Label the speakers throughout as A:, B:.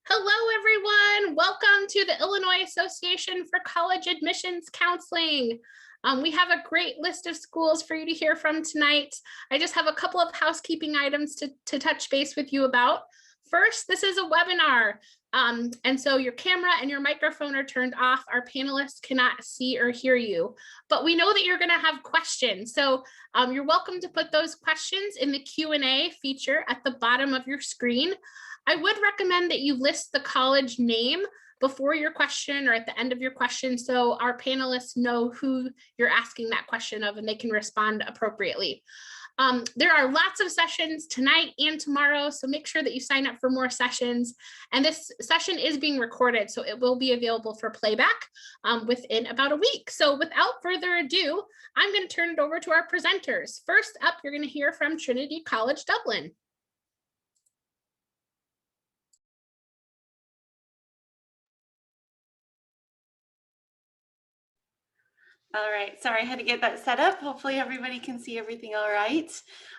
A: Hello, everyone. Welcome to the Illinois Association for College Admissions Counseling. We have a great list of schools for you to hear from tonight. I just have a couple of housekeeping items to touch base with you about. First, this is a webinar. And so your camera and your microphone are turned off. Our panelists cannot see or hear you, but we know that you're going to have questions. So you're welcome to put those questions in the Q&A feature at the bottom of your screen. I would recommend that you list the college name before your question or at the end of your question so our panelists know who you're asking that question of and they can respond appropriately. There are lots of sessions tonight and tomorrow, so make sure that you sign up for more sessions. And this session is being recorded, so it will be available for playback within about a week. So without further ado, I'm going to turn it over to our presenters. First up, you're going to hear from Trinity College Dublin.
B: All right, sorry, I had to get that set up. Hopefully everybody can see everything all right.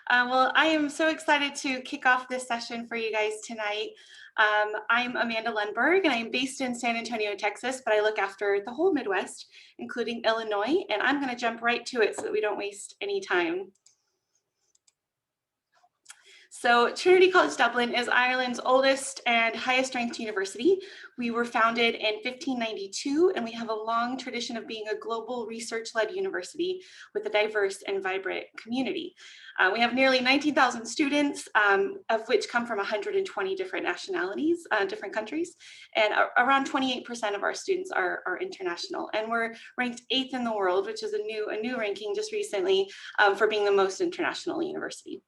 B: Well, I am so excited to kick off this session for you guys tonight. I'm Amanda Lundberg and I'm based in San Antonio, Texas, but I look after the whole Midwest, including Illinois, and I'm gonna jump right to it so that we don't waste any time. So Trinity College Dublin is Ireland's oldest and highest ranked university. We were founded in 1592 and we have a long tradition of being a global research-led university with a diverse and vibrant community. We have nearly 19,000 students, of which come from 120 different nationalities, different countries, and around 28% of our students are international. And we're ranked 8th in the world, which is a new ranking just recently for being the most international university.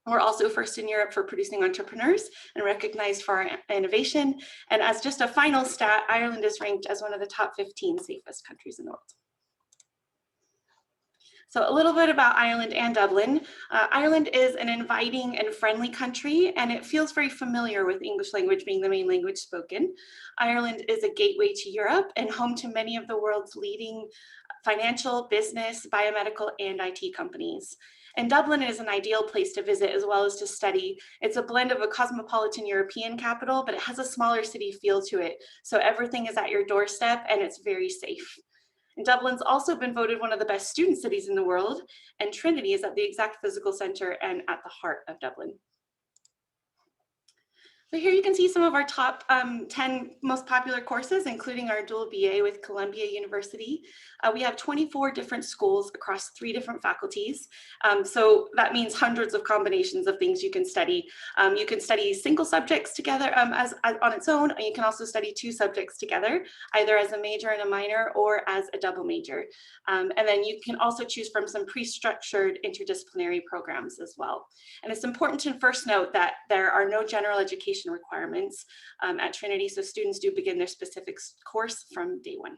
B: We're also first in Europe for producing entrepreneurs and recognized for our innovation. And as just a final stat, Ireland is ranked as one of the top 15 safest countries in the world. So a little bit about Ireland and Dublin. Ireland is an inviting and friendly country, and it feels very familiar with English language being the main language spoken. Ireland is a gateway to Europe and home to many of the world's leading financial, business, biomedical, and IT companies. And Dublin is an ideal place to visit as well as to study. It's a blend of a cosmopolitan European capital, but it has a smaller city feel to it. So everything is at your doorstep and it's very safe. And Dublin's also been voted one of the best student cities in the world, and Trinity is at the exact physical center and at the heart of Dublin. So here you can see some of our top 10 most popular courses, including our dual BA with Columbia University. We have 24 different schools across 3 different faculties. So that means hundreds of combinations of things you can study. You can study single subjects together on its own, and you can also study 2 subjects together, either as a major and a minor or as a double major. And then you can also choose from some pre-structured interdisciplinary programs as well. And it's important to first note that there are no general education requirements at Trinity, so students do begin their specific course from day 1.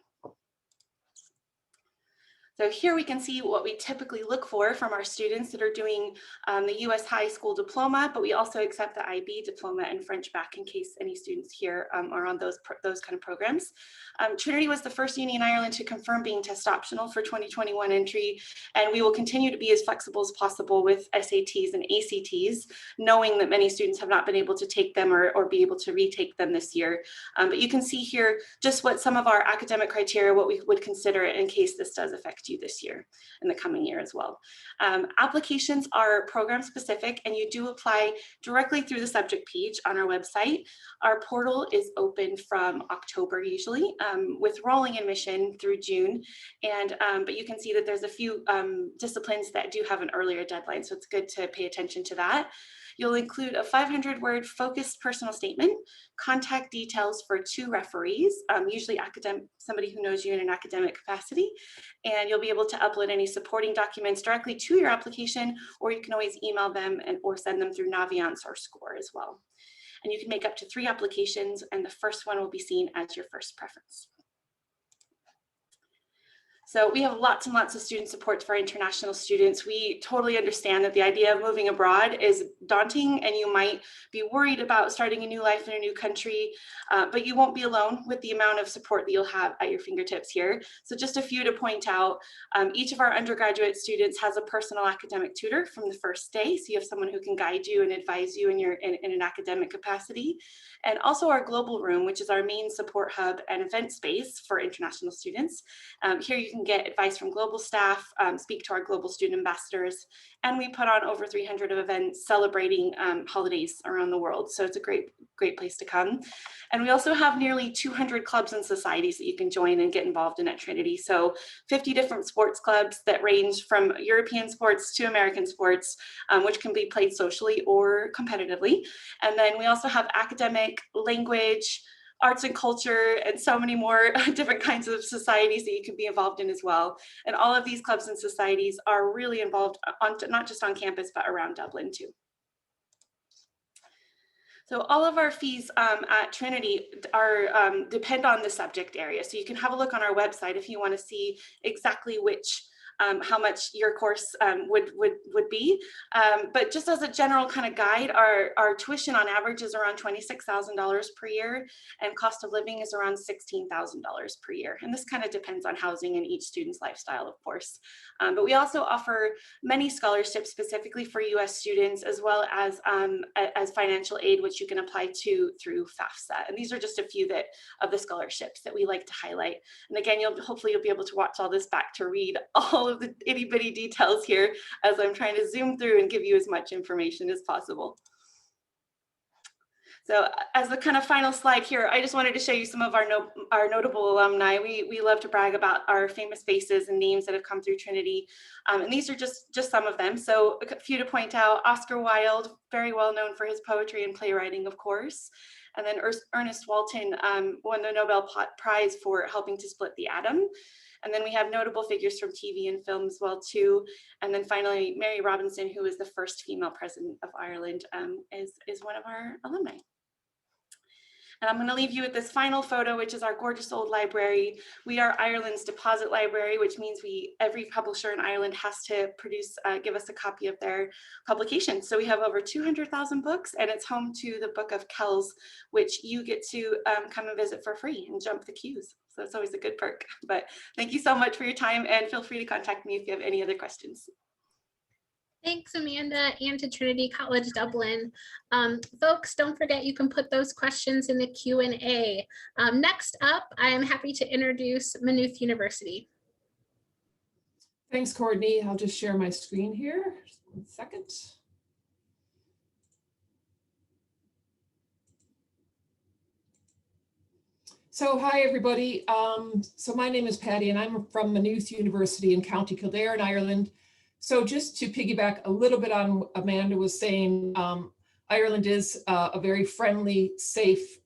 B: So here we can see what we typically look for from our students that are doing the US High School Diploma, but we also accept the IB Diploma and French back in case any students here are on those kind of programs. Trinity was the first uni in Ireland to confirm being test optional for 2021 entry, and we will continue to be as flexible as possible with SATs and ACTs, knowing that many students have not been able to take them or be able to retake them this year. But you can see here just what some of our academic criteria, what we would consider in case this does affect you this year and the coming year as well. Applications are program specific and you do apply directly through the subject page on our website. Our portal is open from October usually with rolling admission through June. And but you can see that there's a few disciplines that do have an earlier deadline, so it's good to pay attention to that. You'll include a 500-word focused personal statement, contact details for 2 referees, usually somebody who knows you in an academic capacity, and you'll be able to upload any supporting documents directly to your application, or you can always email them or send them through Naviance or SCORE as well. And you can make up to 3 applications, and the first one will be seen as your first preference. So we have lots and lots of student support for our international students. We totally understand that the idea of moving abroad is daunting, and you might be worried about starting a new life in a new country, but you won't be alone with the amount of support that you'll have at your fingertips here. So just a few to point out, each of our undergraduate students has a personal academic tutor from the first day. So you have someone who can guide you and advise you in an academic capacity. And also our global room, which is our main support hub and event space for international students. Here you can get advice from global staff, speak to our global student ambassadors, and we put on over 300 of events celebrating holidays around the world. So it's a great place to come. And we also have nearly 200 clubs and societies that you can join and get involved in at Trinity. So 50 different sports clubs that range from European sports to American sports, which can be played socially or competitively. And then we also have academic, language, arts and culture, and so many more different kinds of societies that you can be involved in as well. And all of these clubs and societies are really involved not just on campus, but around Dublin too. So all of our fees at Trinity are depend on the subject area. So you can have a look on our website if you want to see exactly which how much your course would be. But just as a general kind of guide, our tuition on average is around $26,000 per year, and cost of living is around $16,000 per year. And this kind of depends on housing and each student's lifestyle, of course. But we also offer many scholarships specifically for US students, as well as financial aid, which you can apply to through FAFSA. And these are just a few of the scholarships that we like to highlight. And again, hopefully you'll be able to watch all this back to read all of the itty bitty details here as I'm trying to zoom through and give you as much information as possible. So as the kind of final slide here, I just wanted to show you some of our notable alumni. We love to brag about our famous faces and names that have come through Trinity. And these are just some of them. So a few to point out: Oscar Wilde, very well known for his poetry and playwriting, of course. And then Ernest Walton won the Nobel Prize for helping to split the atom. And then we have notable figures from TV and film as well too. And then finally, Mary Robinson, who was the first female president of Ireland, is one of our alumni. And I'm going to leave you with this final photo, which is our gorgeous old library. We are Ireland's deposit library, which means every publisher in Ireland has to give us a copy of their publication. So we have over 200,000 books, and it's home to the Book of Kells, which you get to come and visit for free and jump the queues. So it's always a good perk. But thank you so much for your time, and feel free to contact me if you have any other questions.
A: Thanks, Amanda, and to Trinity College Dublin. Folks, don't forget you can put those questions in the Q&A. Next up, I am happy to introduce Maynooth University.
C: Thanks, Courtney. I'll just share my screen here. Just 1 second. So hi, everybody. So my name is Patty, and I'm from Maynooth University in County Kildare in Ireland. So just to piggyback a little bit on what Amanda was saying, Ireland is a very friendly, safe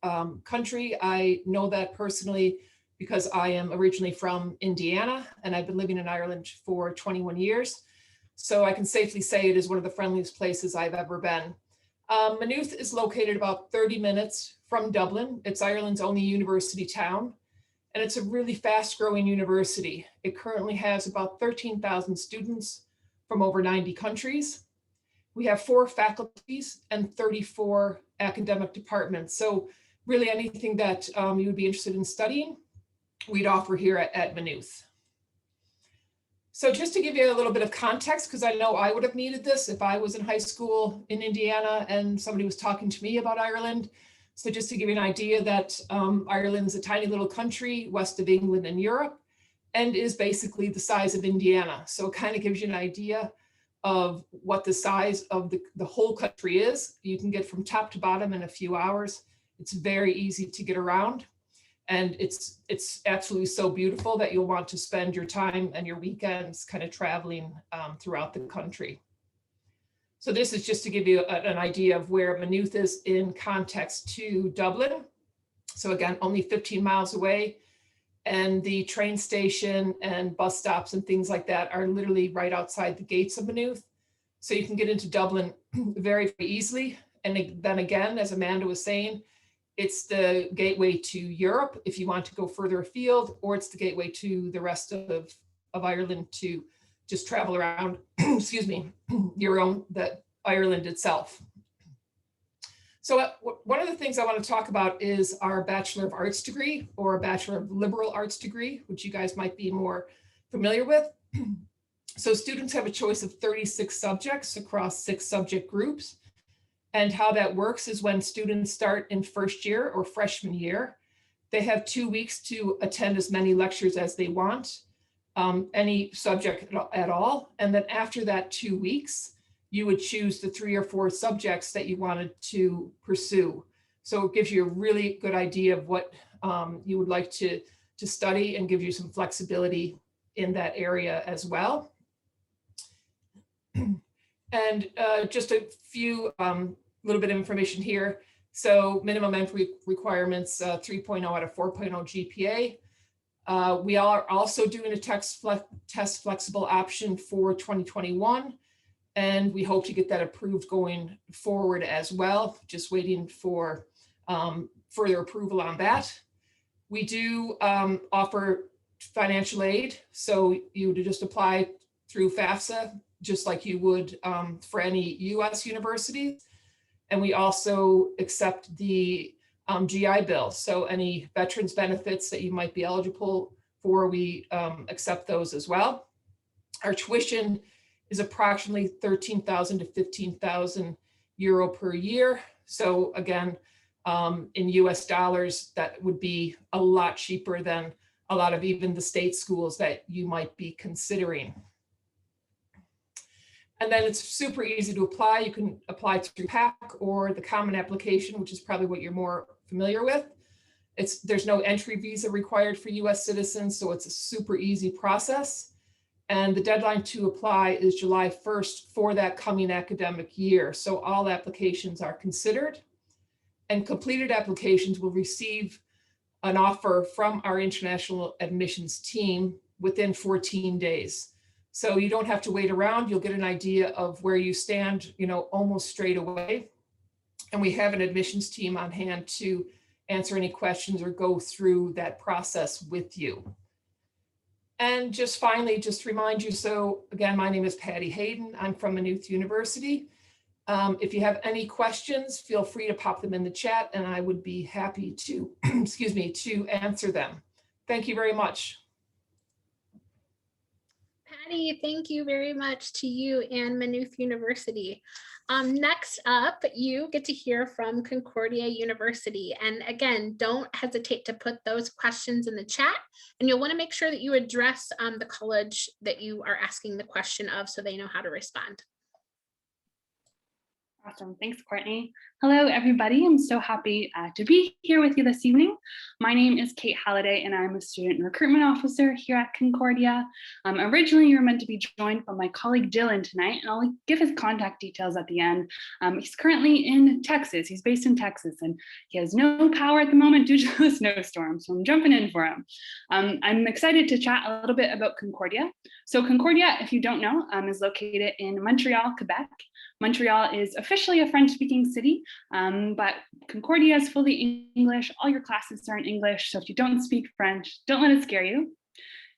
C: country. I know that personally because I am originally from Indiana, and I've been living in Ireland for 21 years. So I can safely say it is one of the friendliest places I've ever been. Maynooth is located about 30 minutes from Dublin. It's Ireland's only university town, and it's a really fast-growing university. It currently has about 13,000 students from over 90 countries. We have 4 faculties and 34 academic departments. So really anything that you would be interested in studying, we'd offer here at Maynooth. So just to give you a little bit of context, because I know I would have needed this if I was in high school in Indiana and somebody was talking to me about Ireland. So just to give you an idea that Ireland's a tiny little country west of England and Europe, and is basically the size of Indiana. So it kind of gives you an idea of what the size of the whole country is. You can get from top to bottom in a few hours. It's very easy to get around. And it's absolutely so beautiful that you'll want to spend your time and your weekends kind of traveling throughout the country. So this is just to give you an idea of where Maynooth is in context to Dublin. So again, only 15 miles away. And the train station and bus stops and things like that are literally right outside the gates of Maynooth. So you can get into Dublin very, very easily. And then again, as Amanda was saying, it's the gateway to Europe if you want to go further afield, or it's the gateway to the rest of of Ireland to just travel around, excuse me, Ireland itself. So one of the things I want to talk about is our Bachelor of Arts degree, or a Bachelor of Liberal Arts degree, which you guys might be more familiar with. So students have a choice of 36 subjects across 6 subject groups. And how that works is when students start in first year or freshman year, they have 2 weeks to attend as many lectures as they want, any subject at all. And then after that 2 weeks, you would choose the 3 or 4 subjects that you wanted to pursue. So it gives you a really good idea of what you would like to study, and give you some flexibility in that area as well. And just a few little bit of information here. So minimum entry requirements, 3.0 out of 4.0 GPA. We are also doing a test flexible option for 2021. And we hope to get that approved going forward as well. Just waiting for further approval on that. We do offer financial aid. So you would just apply through FAFSA, just like you would for any US university. And we also accept the GI Bill. So any veterans benefits that you might be eligible for, we accept those as well. Our tuition is approximately 13,000 to 15,000 euro per year. So again, in US dollars, that would be a lot cheaper than a lot of even the state schools that you might be considering. And then it's super easy to apply. You can apply through PAC or the common application, which is probably what you're more familiar with. There's no entry visa required for US citizens, so it's a super easy process. And the deadline to apply is July 1st for that coming academic year. So all applications are considered, and completed applications will receive an offer from our international admissions team within 14 days. So you don't have to wait around. You'll get an idea of where you stand, almost straight away. And we have an admissions team on hand to answer any questions or go through that process with you. And just finally, just to remind you, so again, my name is Patty Hayden. I'm from Maynooth University. If you have any questions, feel free to pop them in the chat, and I would be happy to, to answer them. Thank you very much.
A: Patty, thank you very much to you and Maynooth University. Next up, you get to hear from Concordia University. And again, don't hesitate to put those questions in the chat, and you'll want to make sure that you address the college that you are asking the question of, so they know how to respond.
D: Awesome. Thanks, Courtney. Hello, everybody. I'm so happy to be here with you this evening. My name is Kate Halliday, and I'm a student recruitment officer here at Concordia. Originally, you were meant to be joined by my colleague Dylan tonight, and I'll give his contact details at the end. He's currently in Texas. He's based in Texas, and he has no power at the moment due to the snowstorm, so I'm jumping in for him. I'm excited to chat a little bit about Concordia. So Concordia, if you don't know, is located in Montreal, Quebec. Montreal is officially a French-speaking city, but Concordia is fully English. All your classes are in English, so if you don't speak French, don't let it scare you.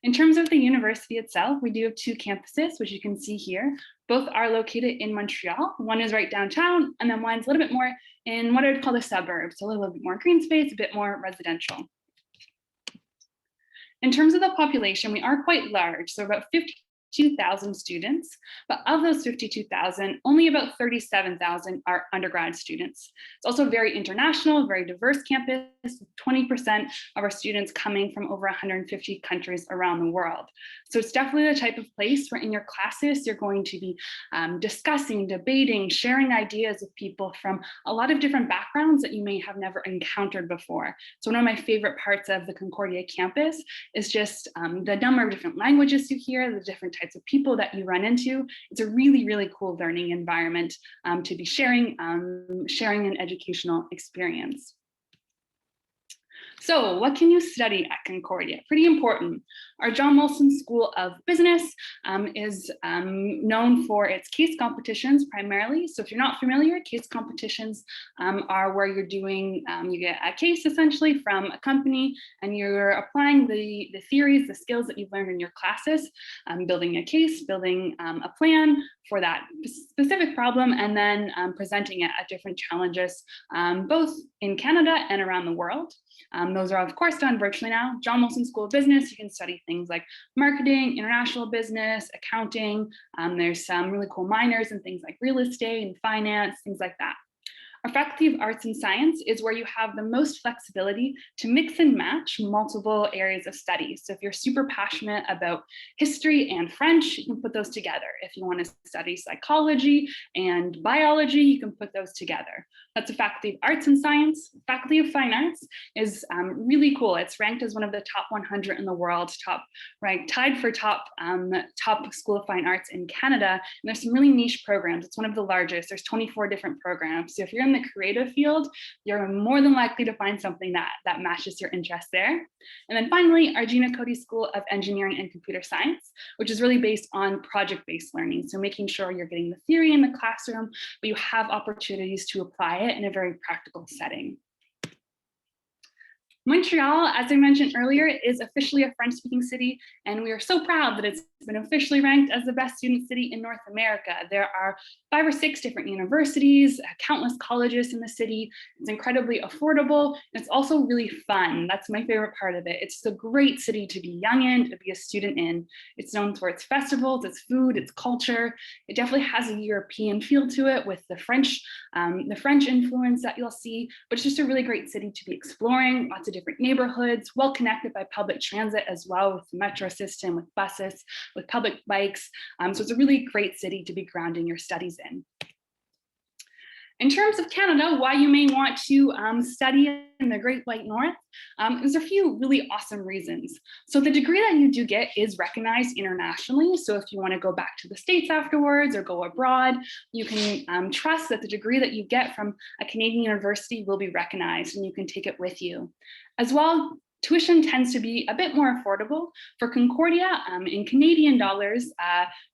D: In terms of the university itself, we do have 2 campuses, which you can see here. Both are located in Montreal. One is right downtown, and then one's a little bit more in what I would call the suburbs, a little bit more green space, a bit more residential. In terms of the population, we are quite large, so about 52,000 students, but of those 52,000, only about 37,000 are undergrad students. It's also very international, very diverse campus, with 20% of our students coming from over 150 countries around the world. So it's definitely the type of place where in your classes, you're going to be discussing, debating, sharing ideas with people from a lot of different backgrounds that you may have never encountered before. So one of my favorite parts of the Concordia campus is just the number of different languages you hear, the different types of people that you run into. It's a really, really cool learning environment to be sharing an educational experience. So what can you study at Concordia? Pretty important. Our John Molson School of Business is known for its case competitions primarily. So if you're not familiar, case competitions are where you're doing, you get a case essentially from a company and you're applying the theories, the skills that you've learned in your classes, building a case, building a plan for that specific problem, and then presenting it at different challenges, both in Canada and around the world. Those are of course done virtually now. John Molson School of Business, you can study things like marketing, international business, accounting. There's some really cool minors in things like real estate and finance, things like that. Our Faculty of Arts and Science is where you have the most flexibility to mix and match multiple areas of study. So if you're super passionate about history and French, you can put those together. If you want to study psychology and biology, you can put those together. That's the Faculty of Arts and Science. Faculty of Fine Arts is really cool. It's ranked as one of the top 100 in the world, tied for top School of Fine Arts in Canada. And there's some really niche programs. It's one of the largest. There's 24 different programs. So if you're in the creative field, you're more than likely to find something that matches your interest there. And then finally, our Gina Cody School of Engineering and Computer Science, which is really based on project-based learning. So making sure you're getting the theory in the classroom, but you have opportunities to apply it in a very practical setting. Montreal, as I mentioned earlier, is officially a French-speaking city, and we are so proud that it's been officially ranked as the best student city in North America. There are 5 or 6 different universities, countless colleges in the city. It's incredibly affordable, and it's also really fun. That's my favorite part of it. It's a great city to be young in, to be a student in. It's known for its festivals, its food, its culture. It definitely has a European feel to it with the French influence that you'll see, but it's just a really great city to be exploring, lots of different neighborhoods, well connected by public transit as well, with the metro system, with buses, with public bikes. So it's a really great city to be grounding your studies in. In terms of Canada, why you may want to study in the Great White North, there's a few really awesome reasons. So the degree that you do get is recognized internationally. So if you want to go back to the States afterwards or go abroad, you can trust that the degree that you get from a Canadian university will be recognized and you can take it with you. As well, tuition tends to be a bit more affordable. For Concordia, in Canadian dollars,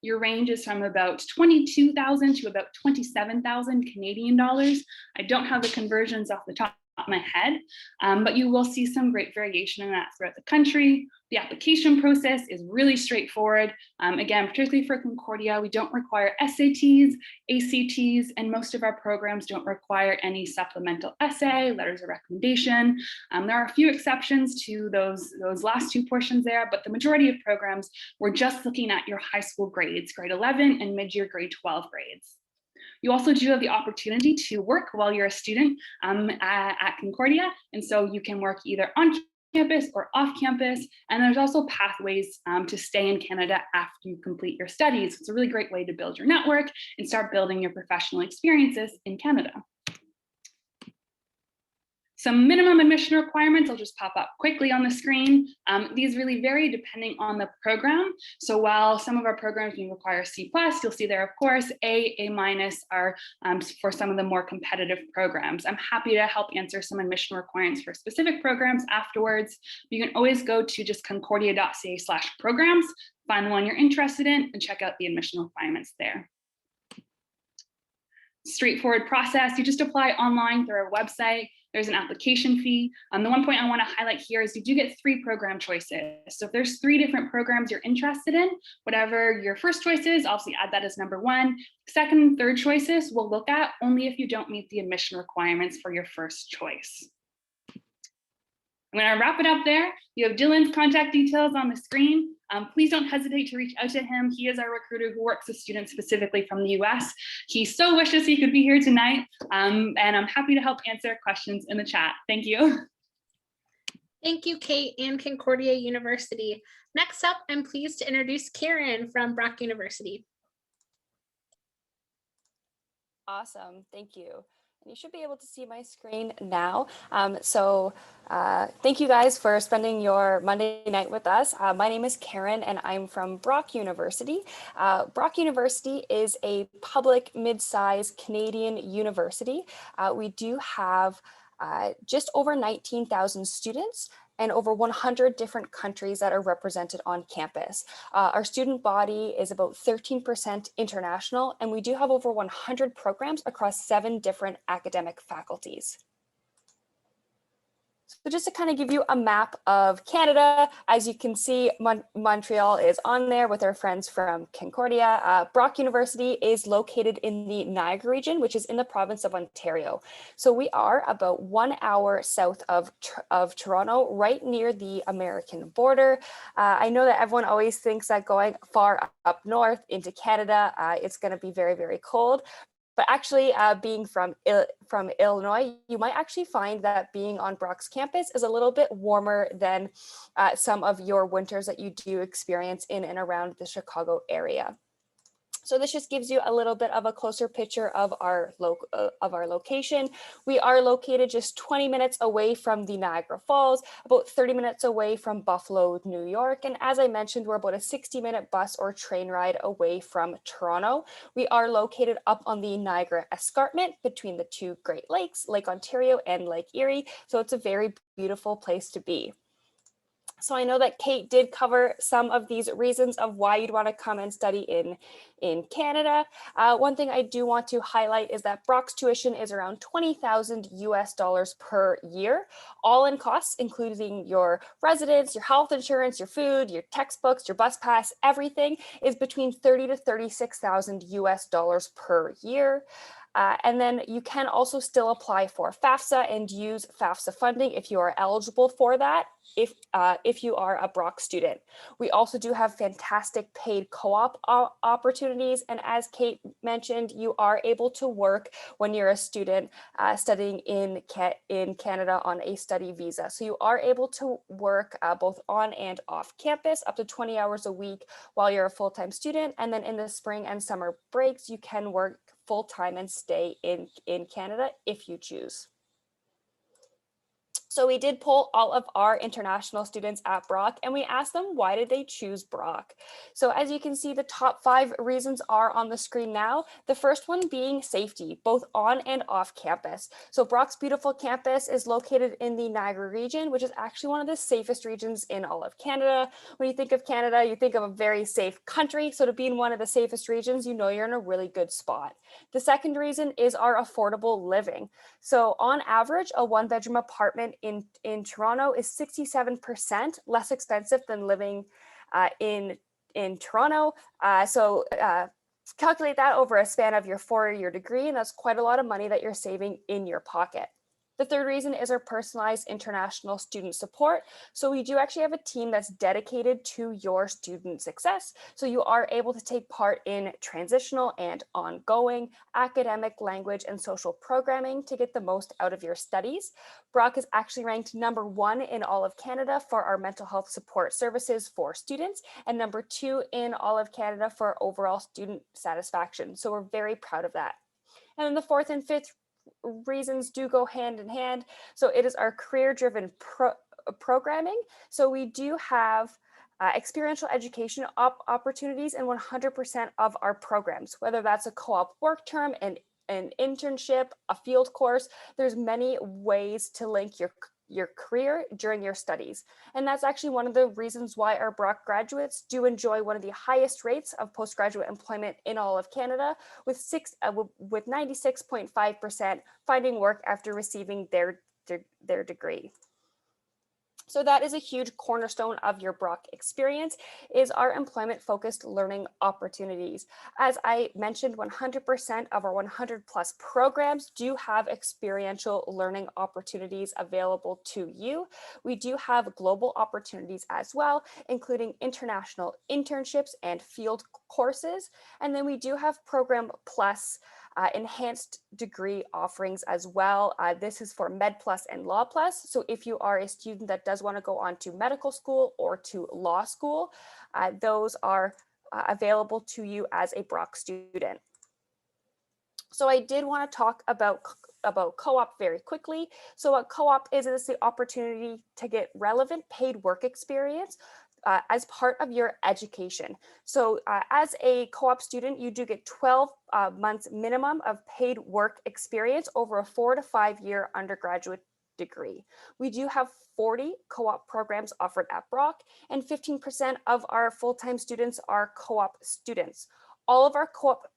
D: your range is from about 22,000 to about 27,000 Canadian dollars. I don't have the conversions off the top of my head, but you will see some great variation in that throughout the country. The application process is really straightforward. Again, particularly for Concordia, we don't require SATs, ACTs, and most of our programs don't require any supplemental essay, letters of recommendation. There are a few exceptions to those last 2 portions there, but the majority of programs, we're just looking at your high school grades, grade 11 and mid-year grade 12 grades. You also do have the opportunity to work while you're a student at Concordia, and so you can work either on campus or off campus, and there's also pathways to stay in Canada after you complete your studies. It's a really great way to build your network and start building your professional experiences in Canada. Some minimum admission requirements, I'll just pop up quickly on the screen. These really vary depending on the program. So while some of our programs may require C+, you'll see there, of course, A- are for some of the more competitive programs. I'm happy to help answer some admission requirements for specific programs afterwards. You can always go to just concordia.ca/programs, find the one you're interested in, and check out the admission requirements there. Straightforward process, you just apply online through our website. There's an application fee. The one point I want to highlight here is you do get 3 program choices. So if there's 3 different programs you're interested in, whatever your first choice is, obviously add that as number 1. Second and third choices we'll look at only if you don't meet the admission requirements for your first choice. I'm going to wrap it up there. You have Dylan's contact details on the screen. Please don't hesitate to reach out to him. He is our recruiter who works with students specifically from the US. He so wishes he could be here tonight, and I'm happy to help answer questions in the chat. Thank you.
A: Thank you, Kate and Concordia University. Next up, I'm pleased to introduce Karen from Brock University.
E: Awesome, thank you. You should be able to see my screen now. Thank you guys for spending your Monday night with us. My name is Karen and I'm from Brock University. Brock University is a public mid-sized Canadian university. We do have just over 19,000 students and over 100 different countries that are represented on campus. Our student body is about 13% international, and we do have over 100 programs across 7 different academic faculties. So just to kind of give you a map of Canada, as you can see, Montreal is on there with our friends from Concordia. Brock University is located in the Niagara region, which is in the province of Ontario. So we are about 1 hour south of Toronto, right near the American border. I know that everyone always thinks that going far up north into Canada, it's going to be very, very cold. But actually, being from Illinois, you might actually find that being on Brock's campus is a little bit warmer than some of your winters that you do experience in and around the Chicago area. So this just gives you a little bit of a closer picture of our location. We are located just 20 minutes away from the Niagara Falls, about 30 minutes away from Buffalo, New York. And as I mentioned, we're about a 60-minute bus or train ride away from Toronto. We are located up on the Niagara Escarpment between the 2 Great Lakes, Lake Ontario and Lake Erie. So it's a very beautiful place to be. So I know that Kate did cover some of these reasons of why you'd want to come and study in Canada. One thing I do want to highlight is that Brock's tuition is around $20,000 US per year, all in costs, including your residence, your health insurance, your food, your textbooks, your bus pass, everything is between $30,000 to $36,000 US per year. And then you can also still apply for FAFSA and use FAFSA funding if you are eligible for that, if you are a Brock student. We also do have fantastic paid co-op opportunities. And as Kate mentioned, you are able to work when you're a student studying in Canada on a study visa. So you are able to work both on and off campus up to 20 hours a week while you're a full-time student. And then in the spring and summer breaks, you can work full-time and stay in Canada if you choose. So we did poll all of our international students at Brock and we asked them, why did they choose Brock? So as you can see, the top 5 reasons are on the screen now. The first one being safety, both on and off campus. So Brock's beautiful campus is located in the Niagara region, which is actually one of the safest regions in all of Canada. When you think of Canada, you think of a very safe country. So to be in one of the safest regions, you know you're in a really good spot. The second reason is our affordable living. So on average, a 1-bedroom apartment in Toronto is 67% less expensive than living in Toronto. So calculate that over a span of your 4-year degree, and that's quite a lot of money that you're saving in your pocket. The third reason is our personalized international student support. So we do actually have a team that's dedicated to your student success. So you are able to take part in transitional and ongoing academic, language, and social programming to get the most out of your studies. Brock is actually ranked #1 in all of Canada for our mental health support services for students and #2 in all of Canada for overall student satisfaction. So we're very proud of that. And then the fourth and fifth reasons do go hand in hand. So it is our career-driven programming. So we do have experiential education opportunities in 100% of our programs, whether that's a co-op work term, an internship, a field course. There's many ways to link your career during your studies. And that's actually one of the reasons why our Brock graduates do enjoy one of the highest rates of postgraduate employment in all of Canada, with 96.5% finding work after receiving their degree. So that is a huge cornerstone of your Brock experience, is our employment-focused learning opportunities. As I mentioned, 100% of our 100+ programs do have experiential learning opportunities available to you. We do have global opportunities as well, including international internships and field courses. And then we do have Program Plus enhanced degree offerings as well. This is for Med Plus and Law Plus. So if you are a student that does want to go on to medical school or to law school, those are available to you as a Brock student. So I did want to talk about co-op very quickly. So what co-op is the opportunity to get relevant paid work experience as part of your education. So as a co-op student, you do get 12 months minimum of paid work experience over a 4 to 5 year undergraduate degree. We do have 40 co-op programs offered at Brock, and 15% of our full-time students are co-op students. All of our co-op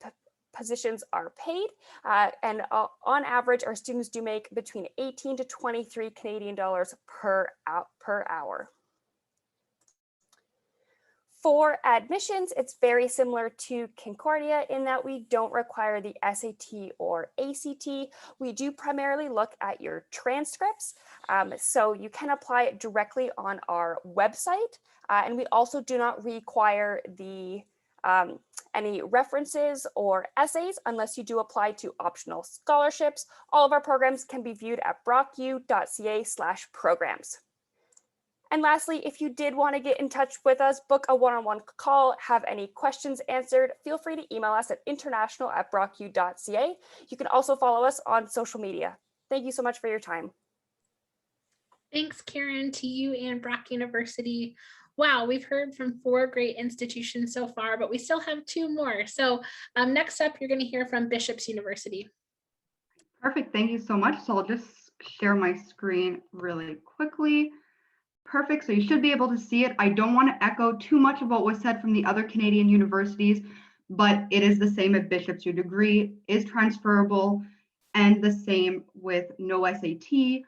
E: positions are paid, and on average, our students do make between 18 to 23 Canadian dollars per hour. For admissions, it's very similar to Concordia in that we don't require the SAT or ACT. We do primarily look at your transcripts, so you can apply it directly on our website, and we also do not require the any references or essays unless you do apply to optional scholarships. All of our programs can be viewed at brocku.ca/programs. And lastly, if you did want to get in touch with us, book a one-on-one call, have any questions answered, feel free to email us at international@brocku.ca. You can also follow us on social media. Thank you so much for your time.
A: Thanks, Karen, to you and Brock University. Wow, we've heard from 4 great institutions so far, but we still have 2 more. So next up, you're going to hear from Bishop's University.
F: Perfect. Thank you so much. So I'll just share my screen really quickly. Perfect. So you should be able to see it. I don't want to echo too much of what was said from the other Canadian universities, but it is the same at Bishop's. Your degree is transferable, and the same with no SAT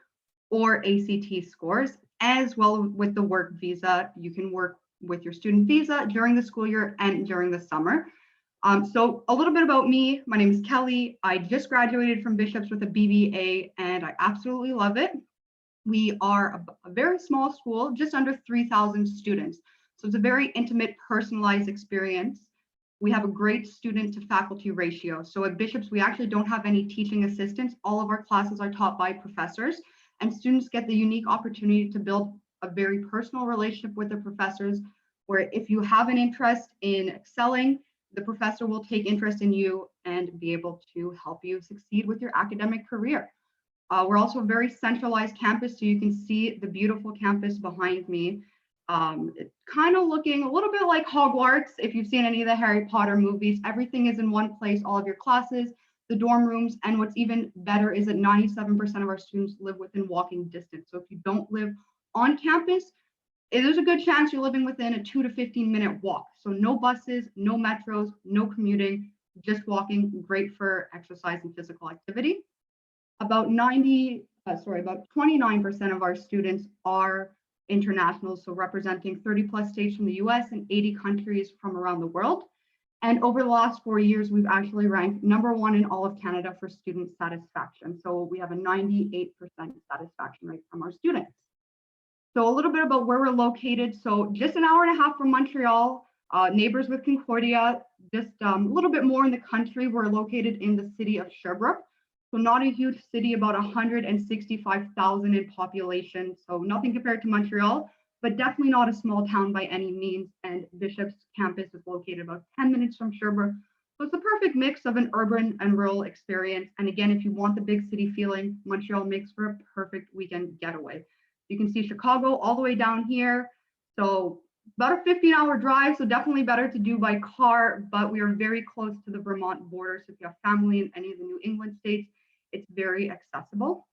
F: or ACT scores, as well with the work visa. You can work with your student visa during the school year and during the summer. So a little bit about me. My name is Kelly. I just graduated from Bishop's with a BBA, and I absolutely love it. We are a very small school, just under 3,000 students. So it's a very intimate, personalized experience. We have a great student to faculty ratio. So at Bishop's, we actually don't have any teaching assistants. All of our classes are taught by professors, and students get the unique opportunity to build a very personal relationship with the professors, where if you have an interest in excelling, the professor will take interest in you and be able to help you succeed with your academic career. We're also a very centralized campus, so you can see the beautiful campus behind me. It's kind of looking a little bit like Hogwarts. If you've seen any of the Harry Potter movies, everything is in one place, all of your classes, the dorm rooms, and what's even better is that 97% of our students live within walking distance. So if you don't live on campus, there's a good chance you're living within a 2 to 15-minute walk. So no buses, no metros, no commuting, just walking, great for exercise and physical activity. About 29% of our students are international, so representing 30+ states from the US and 80 countries from around the world. And over the last 4 years, we've actually ranked #1 in all of Canada for student satisfaction. So we have a 98% satisfaction rate from our students. So a little bit about where we're located. So just an hour and a half from Montreal, neighbors with Concordia, just a little bit more in the country. We're located in the city of Sherbrooke. So not a huge city, about 165,000 in population. So nothing compared to Montreal, but definitely not a small town by any means. And Bishop's campus is located about 10 minutes from Sherbrooke. So it's a perfect mix of an urban and rural experience. And again, if you want the big city feeling, Montreal makes for a perfect weekend getaway. You can see Chicago all the way down here. So about a 15-hour drive, so definitely better to do by car, but we are very close to the Vermont border. So if you have family in any of the New England states, it's very accessible.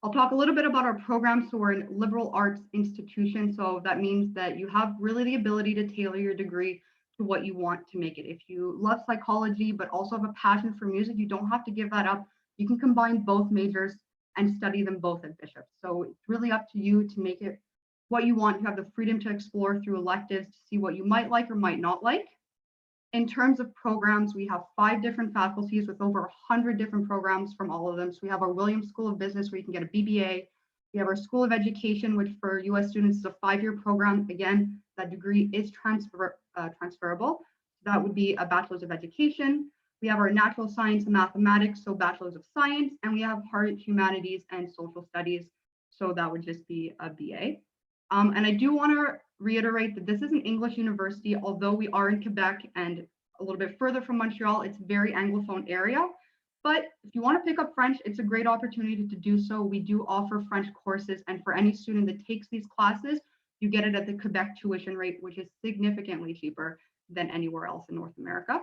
F: I'll talk a little bit about our program. So we're a liberal arts institution. So that means that you have really the ability to tailor your degree to what you want to make it. If you love psychology, but also have a passion for music, you don't have to give that up. You can combine both majors and study them both at Bishop. So it's really up to you to make it what you want. You have the freedom to explore through electives to see what you might like or might not like. In terms of programs, we have 5 different faculties with over 100 different programs from all of them. So we have our Williams School of Business where you can get a BBA. We have our School of Education, which for US students is a 5-year program. Again, that degree is transferable. That would be a Bachelor's of Education. We have our Natural Science and Mathematics, so Bachelor's of Science, and we have Hard Humanities and Social Studies, so that would just be a BA. And I do want to reiterate that this is an English university, although we are in Quebec and a little bit further from Montreal. It's a very Anglophone area, but if you want to pick up French, it's a great opportunity to do so. We do offer French courses, and for any student that takes these classes, you get it at the Quebec tuition rate, which is significantly cheaper than anywhere else in North America.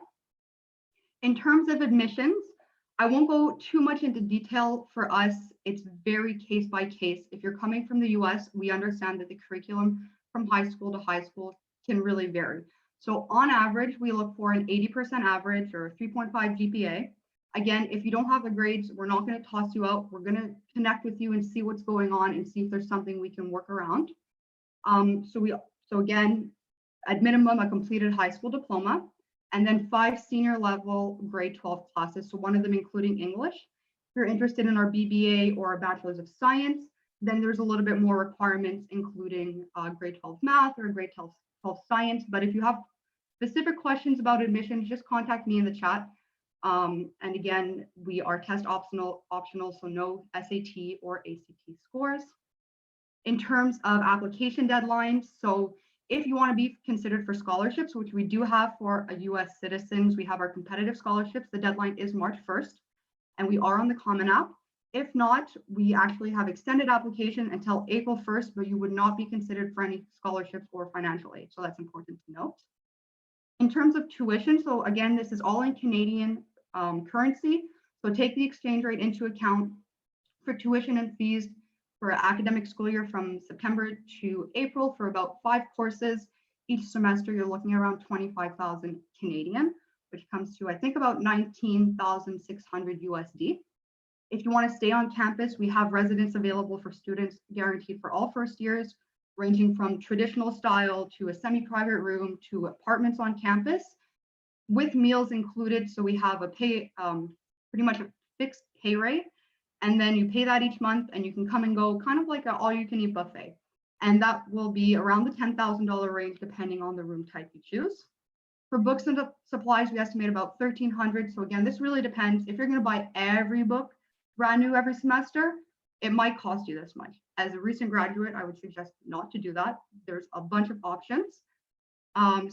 F: In terms of admissions, I won't go too much into detail. For us, it's very case by case. If you're coming from the US, we understand that the curriculum from high school to high school can really vary. So on average, we look for an 80% average or 3.5 GPA. Again, if you don't have the grades, we're not going to toss you out. We're going to connect with you and see what's going on and see if there's something we can work around. So again, at minimum, a completed high school diploma, and then 5 senior level grade 12 classes. So one of them including English. If you're interested in our BBA or our Bachelor's of Science, then there's a little bit more requirements, including grade 12 math or grade 12 science. But if you have specific questions about admissions, just contact me in the chat. And again, we are test optional, so no SAT or ACT scores. In terms of application deadlines, so if you want to be considered for scholarships, which we do have for US citizens, we have our competitive scholarships. The deadline is March 1st, and we are on the Common App. If not, we actually have extended application until April 1st, but you would not be considered for any scholarships or financial aid. So that's important to note. In terms of tuition, so again, this is all in Canadian currency. So take the exchange rate into account for tuition and fees for academic school year from September to April for about 5 courses. Each semester, you're looking around 25,000 Canadian, which comes to, I think, about 19,600 USD. If you want to stay on campus, we have residence available for students guaranteed for all first years, ranging from traditional style to a semi-private room to apartments on campus with meals included. So we have a pretty much a fixed pay rate, and then you pay that each month and you can come and go, kind of like an all-you-can-eat buffet. And that will be around the $10,000 range, depending on the room type you choose. For books and supplies, we estimate about $1,300. So again, this really depends. If you're going to buy every book brand new every semester, it might cost you this much. As a recent graduate, I would suggest not to do that. There's a bunch of options.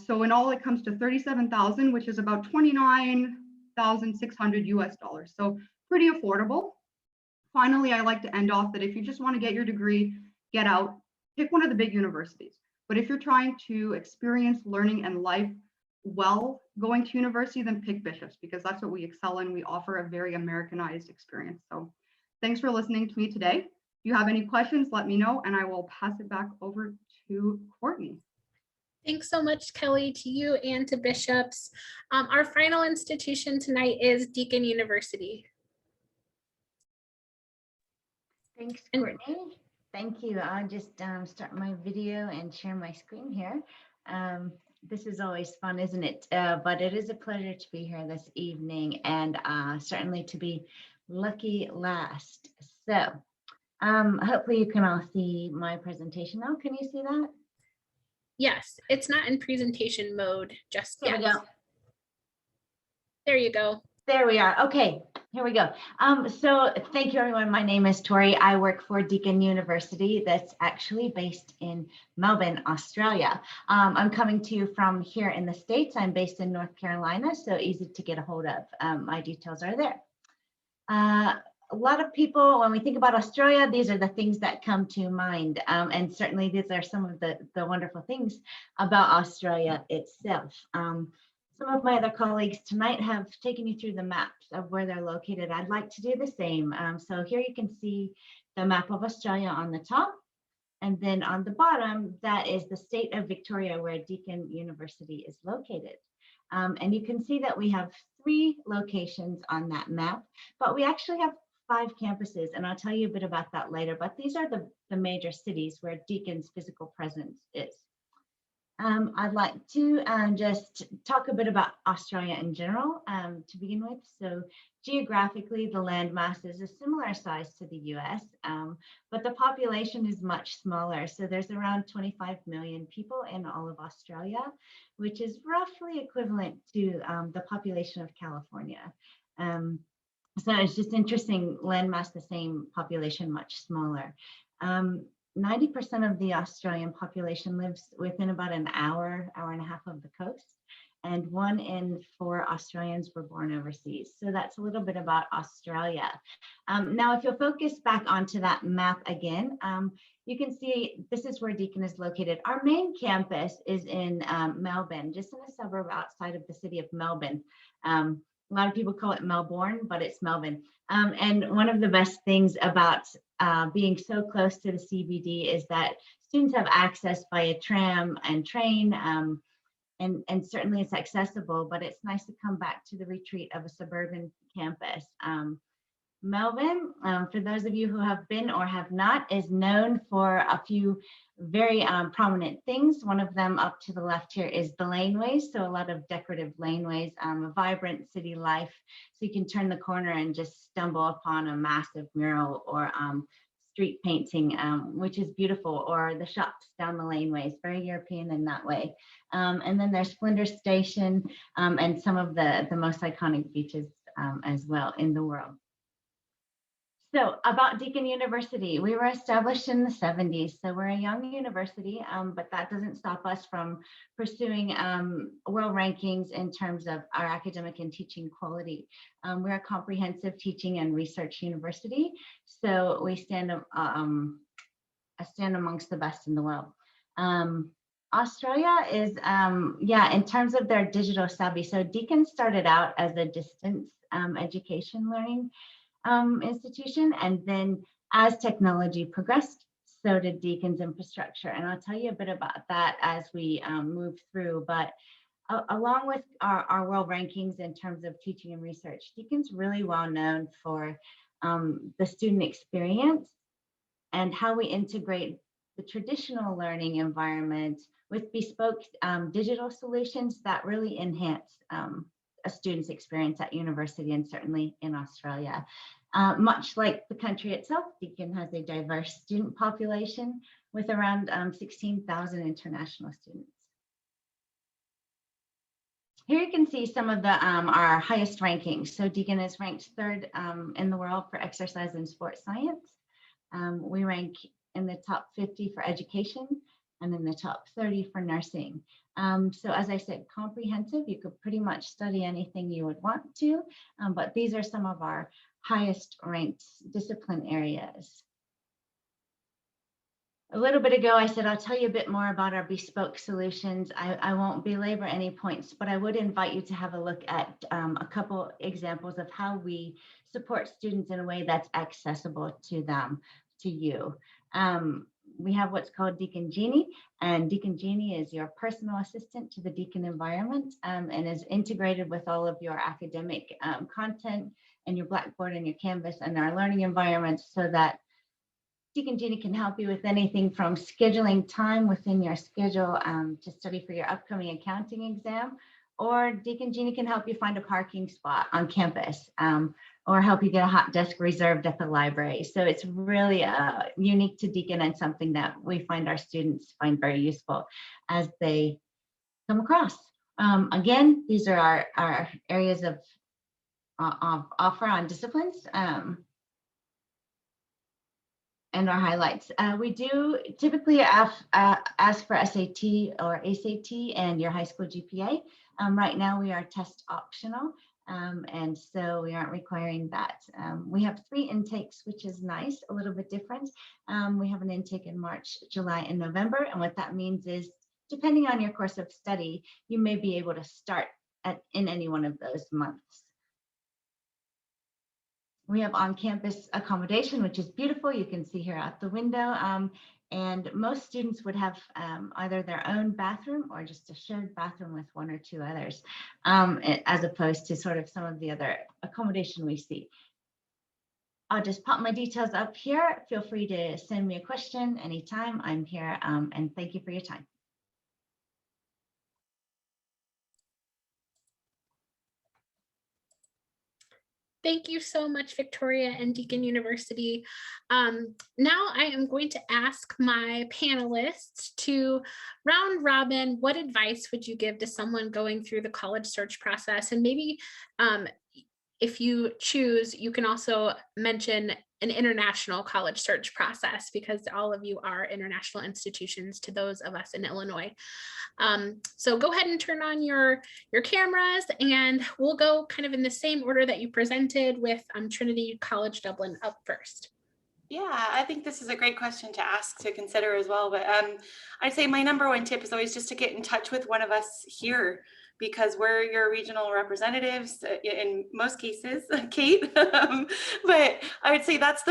F: So in all, it comes to $37,000, which is about $29,600 US dollars. So pretty affordable. Finally, I like to end off that if you just want to get your degree, get out, pick one of the big universities. But if you're trying to experience learning and life while going to university, then pick Bishop's, because that's what we excel in. We offer a very Americanized experience. So thanks for listening to me today. If you have any questions, let me know, and I will pass it back over to Courtney.
A: Thanks so much, Kelly, to you and to Bishop's. Our final institution tonight is Deakin University.
G: Thanks, Courtney. Thank you. I'll just start my video and share my screen here. This is always fun, isn't it? But it is a pleasure to be here this evening, and certainly to be lucky last. So hopefully you can all see my presentation now. Can you see that?
A: Yes, it's not in presentation mode just yet.
G: There we go.
A: There you go.
G: There we are. Okay, here we go. So thank you, everyone. My name is Tori. I work for Deakin University that's actually based in Melbourne, Australia. I'm coming to you from here in the States. I'm based in North Carolina, so easy to get a hold of. My details are there. A lot of people, when we think about Australia, these are the things that come to mind. And certainly these are some of the wonderful things about Australia itself. Some of my other colleagues tonight have taken you through the maps of where they're located. I'd like to do the same. So here you can see the map of Australia on the top. And then on the bottom, that is the state of Victoria, where Deakin University is located. And you can see that we have 3 locations on that map, but we actually have 5 campuses, and I'll tell you a bit about that later. But these are the major cities where Deakin's physical presence is. I'd like to just talk a bit about Australia in general to begin with. So geographically, the landmass is a similar size to the US, but the population is much smaller. So there's around 25 million people in all of Australia, which is roughly equivalent to the population of California. So it's just interesting, landmass the same, population much smaller. 90% of the Australian population lives within about an hour and a half of the coast. and 1 in 4 Australians were born overseas. So that's a little bit about Australia. Now, if you'll focus back onto that map again, you can see this is where Deakin is located. Our main campus is in Melbourne, just in a suburb outside of the city of Melbourne. A lot of people call it Melbourne, but it's Melbourne. And one of the best things about being so close to the CBD is that students have access by tram and train, and certainly it's accessible, but it's nice to come back to the retreat of a suburban campus. Melbourne, for those of you who have been or have not, is known for a few very prominent things. One of them up to the left here is the laneways. So a lot of decorative laneways, a vibrant city life. So you can turn the corner and just stumble upon a massive mural or street painting, which is beautiful, or the shops down the laneways, very European in that way. And then there's Flinders Station and some of the most iconic beaches as well in the world. So about Deakin University, we were established in the 70s. So we're a young university, but that doesn't stop us from pursuing world rankings in terms of our academic and teaching quality. We're a comprehensive teaching and research university. So we stand amongst the best in the world. Australia is, in terms of their digital savvy. So Deakin started out as a distance education learning institution, and then as technology progressed, so did Deakin's infrastructure, and I'll tell you a bit about that as we move through. But along with our world rankings in terms of teaching and research, Deakin's really well known for the student experience and how we integrate the traditional learning environment with bespoke digital solutions that really enhance a student's experience at university, and certainly in Australia. Much like the country itself, Deakin has a diverse student population with around 16,000 international students. Here you can see some of the our highest rankings. So Deakin is ranked 3rd in the world for exercise and sports science. We rank in the top 50 for education and in the top 30 for nursing. So as I said, comprehensive, you could pretty much study anything you would want to, but these are some of our highest ranked discipline areas. A little bit ago, I said I'll tell you a bit more about our bespoke solutions. I won't belabor any points, but I would invite you to have a look at a couple examples of how we support students in a way that's accessible to them, to you. We have what's called Deakin Genie, and Deakin Genie is your personal assistant to the Deakin environment and is integrated with all of your academic content and your Blackboard and your Canvas and our learning environment, so that Deakin Genie can help you with anything from scheduling time within your schedule to study for your upcoming accounting exam, or Deakin Genie can help you find a parking spot on campus, or help you get a hot desk reserved at the library. So it's really unique to Deakin and something that we find our students find very useful as they come across. Again, these are our areas of offer on disciplines and our highlights. We do typically ask for SAT or ACT and your high school GPA. Right now we are test optional, and so we aren't requiring that. We have 3 intakes, which is nice, a little bit different. We have an intake in March, July, and November, and what that means is, depending on your course of study, you may be able to start in any one of those months. We have on-campus accommodation, which is beautiful. You can see here out the window. And most students would have either their own bathroom or just a shared bathroom with 1 or 2 others, as opposed to sort of some of the other accommodation we see. I'll just pop my details up here. Feel free to send me a question anytime. I'm here, and thank you for your time.
A: Thank you so much, Victoria and Deakin University. Now I am going to ask my panelists to round robin. What advice would you give to someone going through the college search process? And maybe if you choose, you can also mention an international college search process, because all of you are international institutions to those of us in Illinois. So go ahead and turn on your cameras, and we'll go kind of in the same order that you presented, with Trinity College Dublin up first.
B: Yeah, I think this is a great question to ask, to consider as well. But I'd say my number one tip is always just to get in touch with one of us here, because we're your regional representatives in most cases, Kate. But I would say that's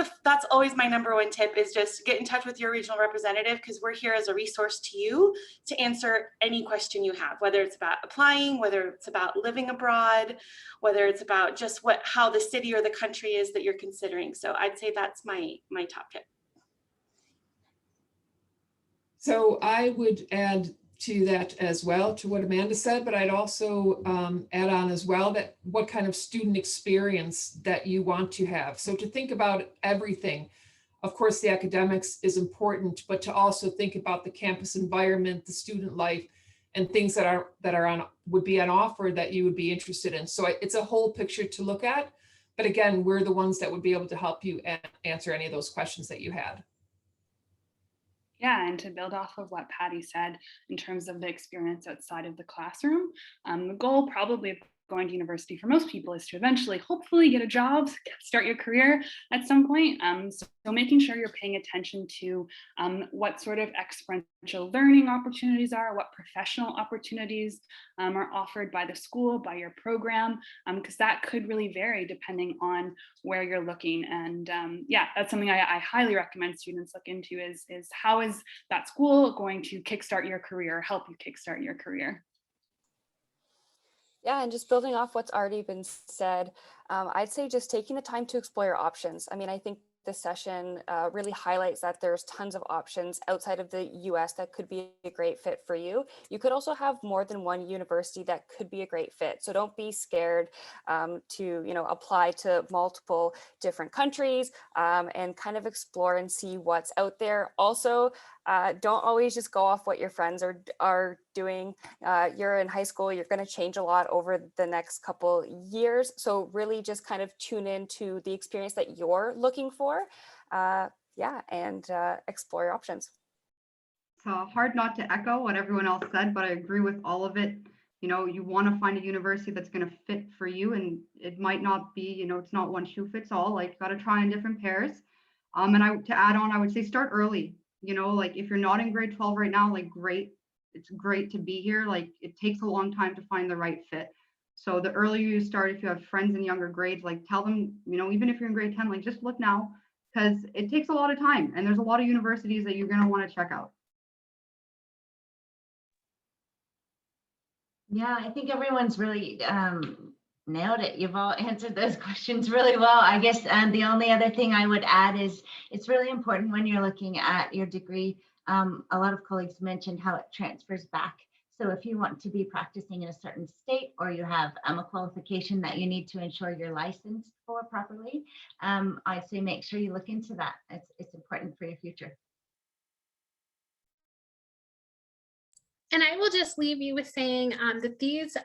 B: always my number one tip, is just get in touch with your regional representative, because we're here as a resource to you to answer any question you have, whether it's about applying, whether it's about living abroad, whether it's about just how the city or the country is that you're considering. So I'd say that's my top tip.
C: So I would add to that as well, to what Amanda said, but I'd also add on as well that what kind of student experience that you want to have. So to think about everything, of course, the academics is important, but to also think about the campus environment, the student life, and things that would be on offer that you would be interested in. So it's a whole picture to look at. But again, we're the ones that would be able to help you answer any of those questions that you had.
D: Yeah, and to build off of what Patty said in terms of the experience outside of the classroom, the goal probably of going to university for most people is to eventually, hopefully, get a job, start your career at some point. So making sure you're paying attention to what sort of experiential learning opportunities are, what professional opportunities are offered by the school, by your program, because that could really vary depending on where you're looking. And yeah, that's something I highly recommend students look into, is how is that school going to kickstart your career, help you kickstart your career.
E: Yeah, and just building off what's already been said, I'd say just taking the time to explore your options. I mean, I think this session really highlights that there's tons of options outside of the US that could be a great fit for you. You could also have more than one university that could be a great fit. So don't be scared to apply to multiple different countries and kind of explore and see what's out there. Also, don't always just go off what your friends are doing. You're in high school, you're going to change a lot over the next couple years. So really just kind of tune into the experience that you're looking for. And explore your options.
F: It's hard not to echo what everyone else said, but I agree with all of it. You want to find a university that's going to fit for you, and it might not be, it's not one shoe fits all. Like, got to try in different pairs. To add on, I would say start early. Like if you're not in grade 12 right now, like great, it's great to be here. Like it takes a long time to find the right fit. So the earlier you start, if you have friends in younger grades, like tell them, even if you're in grade 10, like just look now, because it takes a lot of time and there's a lot of universities that you're going to want to check out.
G: Yeah, I think everyone's really nailed it. You've all answered those questions really well. I guess the only other thing I would add is it's really important when you're looking at your degree. A lot of colleagues mentioned how it transfers back. So if you want to be practicing in a certain state, or you have a qualification that you need to ensure you're licensed for properly, I'd say make sure you look into that. It's important for your future.
A: And I will just leave you with saying that these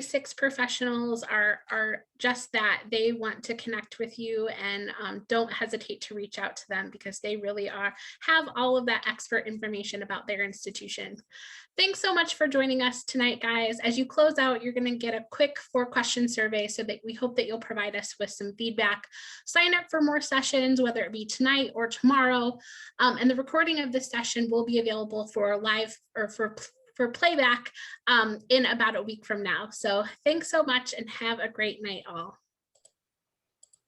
A: 6 professionals are just that. They want to connect with you, and don't hesitate to reach out to them, because they really have all of that expert information about their institution. Thanks so much for joining us tonight, guys. As you close out, you're going to get a quick 4-question survey, so that we hope that you'll provide us with some feedback. Sign up for more sessions, whether it be tonight or tomorrow. And the recording of this session will be available for live or for playback in about a week from now. So thanks so much, and have a great night all.